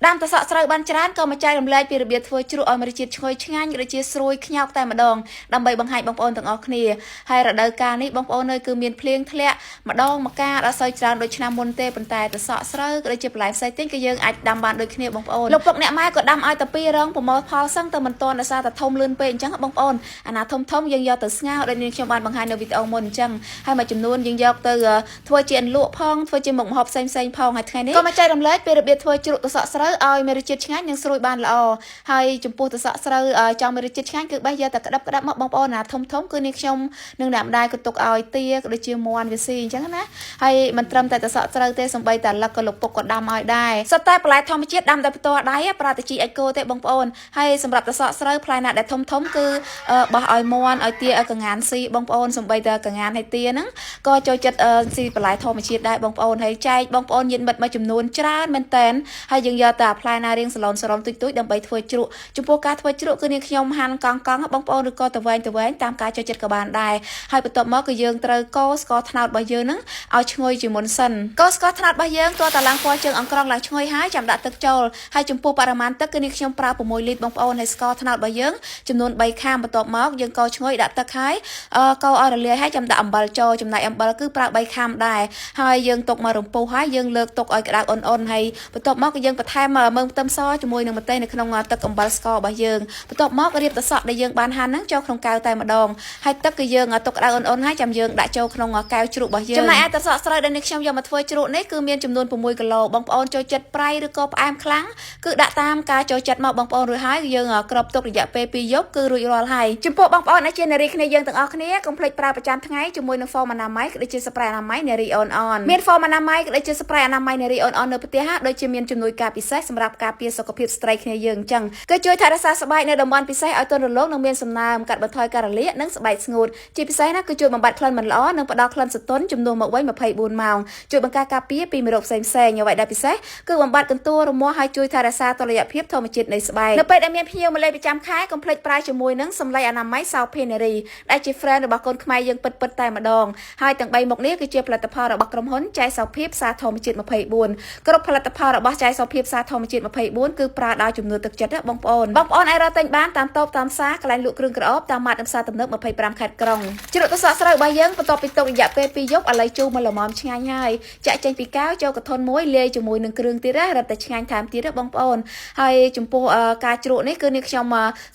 ដាំតសក់ស្រូវបានច្រើនក៏មកចែករំលែកពីរបៀបធ្វើជ្រក់ឲ្យមានរសជាតិឈ្ងុយឆ្ងាញ់ឬជាស្រួយខ្ញោកតែម្ដងដើម្បីបង្ហាញបងប្អូនទាំងអស់គ្នាហើយរដូវកាលនេះបងប្អូននៅគឺមានភ្លៀងធ្លាក់ម្ដងម្កាលអត់សូវច្រើនដូចឆ្នាំមុនទេប៉ុន្តែតសក់ស្រូវក៏ដូចជាបន្លែផ្សេងទៀតគឺយើងអាចដាំបានដូចគ្នាបងប្អូនលោកពុកអ្នកម៉ែក៏ដាំឲ្យតែ2រងប្រមូលផលសឹងតែមិនទាន់ដោយសារតែធំលឿនពេកអញ្ចឹងបងប្អូនអាណាធំយើងយកទៅស្ងោរដូចនេះខ្ញុំបានបង្ហាញនៅវីដេអូមុនអញ្ចឹងហើយមួយចំនួនយើងយកទៅធ្វើជាអន្លក់ផងធ្វើជាមុខម្ហូបផ្សេងផងហើយថ្ងៃនេះក៏មកចែករំលែកពីរបៀបធ្វើជ្រក់តសក់ស្រូវឲ្យមានរសជាតិឆ្ងាញ់និងស្រួយបានល្អហើយចំពោះតសក់ស្រូវចង់មានរសជាតិឆ្ងាញ់គឺបេះយកតែក្តាប់មកបងប្អូនណាធំគឺនេះខ្ញុំនឹងអ្នកម្ដាយក៏ទុកឲ្យទាក៏ដូចជាមាន់វាស៊ីអញ្ចឹងណាហើយមិនត្រឹមតែតសក់ស្រូវទេសំបីតែលឹកក៏លោកពុកក៏ដាំឲ្យដែរសុទ្ធតែបន្លែធម្មជាតិដាំដោយផ្ទាល់ដៃប្រើតែជីអេកូទេបងប្អូនហើយសម្រាប់តសក់ស្រូវផ្លែណាដែលធំគឺបោះឲ្យមាន់ឲ្យទាឲ្យកងានស៊ីបងប្អូនសំបីតែកងានហើយទាហ្នឹងក៏ចូលចិត្តស៊ីបន្លែធម្មជាតិដែរបងប្អូនហើយចែកបងប្អូនញាតិមិត្តមួយចំនួនច្រើនមែនតើហើយយើងយកតែផ្លែណារៀងសឡនទុយដើម្បីធ្វើជ្រក់ចំពោះការធ្វើជ្រក់គឺនាងខ្ញុំហាន់កង់បងប្អូនឬក៏ទៅវែងតាមការចូលចិត្តក៏បានដែរហើយបន្ទាប់មកគឺយើងត្រូវកូរស្ករត្នោតរបស់យើងហ្នឹងឲ្យឈ្ងុយជាមុនសិនកូរស្ករត្នោតរបស់យើងទាល់តែឡើងពណ៌ជើងអង្ក្រងឡើងឈ្ងុយហើយចាំដាក់ទឹកចូលហើយចំពោះបរិមាណទឹកគឺនាងខ្ញុំប្រើ6លីត្របងប្អូនហើយស្ករត្នោតរបស់យើងចំនួន3ខាំបន្ទាប់មកយើងកូរឈ្ងុយដាក់ទឹកហើយកូរឲ្យរលាយហើយចាំដាក់អំបិលចូលចំណែកអំបិលគឺប្រើ3ខាំដែរហើយយើងទុកមករំពុះហើយយើងលើកទុកឲ្យក្តៅអ៊ុនហើយបន្ទាប់មកគឺយើងបន្ថែមមើមខ្ទឹមសជាមួយនឹងម្ទេសនៅក្នុងទឹកអំបិលស្កររបស់យើងបន្ទាប់មករៀបតសក់ដែលយើងបានហាន់ហ្នឹងចូលក្នុងកែវតែម្ដងហើយទឹកគឺយើងទុកក្តៅអ៊ុនហើយចាំយើងដាក់ចូលក្នុងកែវជ្រក់របស់យើងចំណែកឯតសក់ស្រូវដែលនេះខ្ញុំយកមកធ្វើជ្រក់នេះគឺមានចំនួន6គីឡូបងប្អូនចូលចិត្តប្រៃឬក៏ផ្អែមខ្លាំងគឺដាក់តាមការចូលចិត្តមកបងប្អូនរួចហើយយើងគ្របទុករយៈពេល2យប់គឺរួចរាល់ហើយចំពោះបងប្អូនដែលជានារីគ្នាយើងទាំងអស់គ្នាកុំភ្លេចប្រើប្រចាំថ្ងៃជាមួយនឹងហ្វមអនាម័យក៏ដូចជាស្ប្រេអនាម័យនារីអូនមានហ្វមអនាម័យក៏ដូចជាស្ប្រេអនាម័យនារីអូននៅផ្ទះដូចជាមានជំនួយការពិសេសសម្រាប់ការពារសុខភាពស្ត្រីគ្នាយើងអញ្ចឹងគឺជួយថែរក្សាស្បែកនៅតំបន់ពិសេសឲ្យទន់រលោងនិងមានសំណើមកាត់បន្ថយការរលាកនិងស្បែកស្ងួតជាពិសេសណាគឺជួយបំបត្តិក្លិនមិនល្អនិងផ្ដល់ក្លិនស្រទន់ជំនួសមកវិញ24ម៉ោងជួយបង្ការការពារពីមេរោគផ្សេងអ្វីដែលពិសេសគឺបំបត្តិកន្ទួលរមាស់ហើយជួយថែរក្សាតុល្យភាពធម្មជាតិនៃស្បែកនៅពេលដែលមានភ្ញៀវមកលេងប្រចាំខែកុំភ្លេចប្រើជាមួយនឹងសម្លៃអនាម័យសោភេនារីដែលជា friend របស់កូនខ្មែរយើងពិតតែម្ដងហើយទាំង3មុខនេះគឺជាផលិតផលរបស់ក្រុមហ៊ុនចៃសោភីផ្សារធម្មជាតិ24គ្រប់ផលិតផលរបស់ចៃសោភីផ្សារធម្មជាតិ24គឺប្រើដោយជំនួយទឹកចិត្តបងប្អូនអាចរកទិញបានតាមតូបតាមផ្សារកន្លែងលក់គ្រឿងក្រអូបតាមម៉ាតផ្សារទំនើប25ខេត្តក្រុងជ្រក់តសក់ស្រូវរបស់យើងបន្ទាប់ពីទុករយៈពេល2យប់ឥឡូវជូរមកល្មមឆ្ងាញ់ហើយចាក់ចេញពីកែវចូលកធុនមួយលាយជាមួយនឹងគ្រឿងទៀតរឹតតែឆ្ងាញ់ថែមទៀតបងប្អូនហើយចំពោះការជ្រក់នេះគឺនេះខ្ញុំ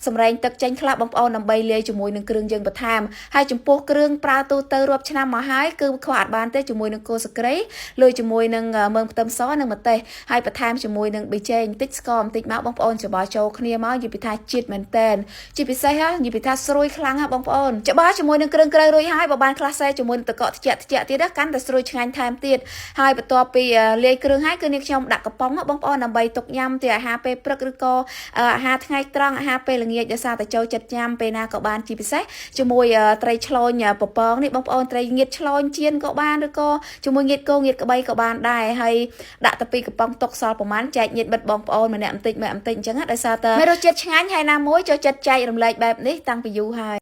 សម្រែងទឹកចេញខ្លះបងប្អូនដើម្បីលាយជាមួយនឹងគ្រឿងយើងបន្ថែមហើយចំពោះគ្រឿងប្រើទូទៅរាប់ឆ្នាំមកហើយគឺខ្វះអត់បានទេជាមួយនឹងគល់ស្គ្រៃលាយជាមួយនឹងមើមខ្ទឹមសនិងម្ទេសហើយបន្ថែមជាមួយនឹងប៊ីចេងបន្តិចស្ករបន្តិចមកបងប្អូនច្បល់ចូលគ្នាមកនិយាយពីថាជាតិមែនតែនជាពិសេសនិយាយពីថាស្រួយខ្លាំងបងប្អូនច្បល់ជាមួយនឹងគ្រឿងក្រៅរួចហើយបើបានខ្លះសេជាមួយនឹងទឹកកកត្រជាក់ទៀតកាន់តែស្រួយឆ្ងាញ់ថែមទៀតហើយបន្ទាប់ពីលាយគ្រឿងហើយគឺនេះខ្ញុំដាក់កំប៉ុងបងប្អូនដើម្បីទុកញ៉ាំជាអាហារពេលព្រឹកឬក៏អាហារថ្ងៃត្រង់អាហារពេលល្ងាចដោយសារតែចូលចិត្តញ៉ាំពេលណាក៏បានជាពិសេសជាមួយត្រីឆ្លូញពពងនេះបងប្អូនត្រីងៀតឆ្លូញចៀនក៏បានឬក៏ជាមួយងៀតគោងៀតក្បីក៏បានដែរហើយដាក់ទៅពីកំប៉ុងទុកសល់ប្រហែលចែកញាតិមិត្តបងប្អូនម្នាក់បន្តិចអញ្ចឹងដោយសារតែមានរសជាតិឆ្ងាញ់ហើយណាមួយចូលចិត្តចែករំលែកបែបនេះតាំងពីយូរហើយ